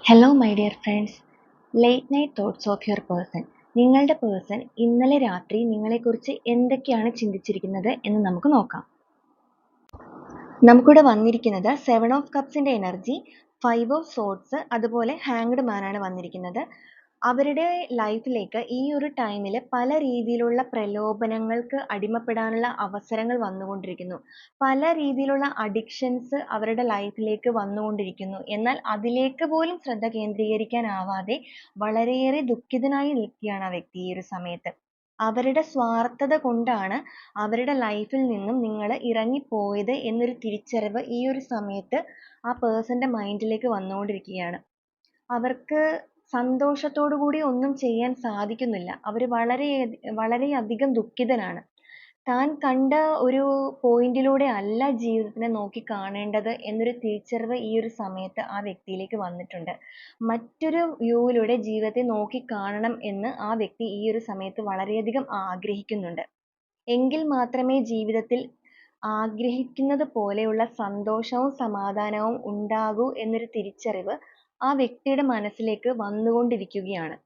Hello my dear friends, late night thoughts of your person. നിങ്ങളുടെ person ഇന്നലെ രാത്രി നിങ്ങളെക്കുറിച്ച് എന്തൊക്കെയാണ് ചിന്തിച്ചിരിക്കുന്നത് എന്ന് നമുക്ക് നോക്കാം. നമുക്കിവിടെ വന്നിരിക്കുന്നത് 7 ഓഫ് കപ്സിൻ്റെ എനർജി, 5 ഓഫ് സോഡ്സ്, അതുപോലെ ഹാങ്ഡ് മാനാണ് വന്നിരിക്കുന്നത്. അവരുടെ ലൈഫിലേക്ക് ഈ ഒരു ടൈമിൽ പല രീതിയിലുള്ള പ്രലോഭനങ്ങൾക്ക് അടിമപ്പെടാനുള്ള അവസരങ്ങൾ വന്നുകൊണ്ടിരിക്കുന്നു. പല രീതിയിലുള്ള അഡിക്ഷൻസ് അവരുടെ ലൈഫിലേക്ക് വന്നുകൊണ്ടിരിക്കുന്നു. എന്നാൽ അതിലേക്ക് പോലും ശ്രദ്ധ കേന്ദ്രീകരിക്കാനാവാതെ വളരെയേറെ ദുഃഖിതനായി നിൽക്കുകയാണ് ആ വ്യക്തി ഈ ഒരു സമയത്ത്. അവരുടെ സ്വാർത്ഥത കൊണ്ടാണ് അവരുടെ ലൈഫിൽ നിന്നും നിങ്ങൾ ഇറങ്ങിപ്പോയത് എന്നൊരു തിരിച്ചറിവ് ഈ ഒരു സമയത്ത് ആ പേഴ്സന്റെ മൈൻഡിലേക്ക് വന്നുകൊണ്ടിരിക്കുകയാണ്. അവർക്ക് സന്തോഷത്തോടു കൂടി ഒന്നും ചെയ്യാൻ സാധിക്കുന്നില്ല. അവർ വളരെയധികം ദുഃഖിതനാണ്. താൻ കണ്ട ഒരു പോയിന്റിലൂടെ അല്ല ജീവിതത്തിനെ നോക്കി കാണേണ്ടത് എന്നൊരു തിരിച്ചറിവ് ഈ ഒരു സമയത്ത് ആ വ്യക്തിയിലേക്ക് വന്നിട്ടുണ്ട്. മറ്റൊരു വ്യൂവിലൂടെ ജീവിതത്തെ നോക്കി കാണണം എന്ന് ആ വ്യക്തി ഈ ഒരു സമയത്ത് വളരെയധികം ആഗ്രഹിക്കുന്നുണ്ട്. എങ്കിൽ മാത്രമേ ജീവിതത്തിൽ ആഗ്രഹിക്കുന്നത് പോലെയുള്ള സന്തോഷവും സമാധാനവും ഉണ്ടാകൂ എന്നൊരു തിരിച്ചറിവ് ആ വ്യക്തിയുടെ മനസ്സിലേക്ക് വന്നുകൊണ്ടിരിക്കുകയാണ്.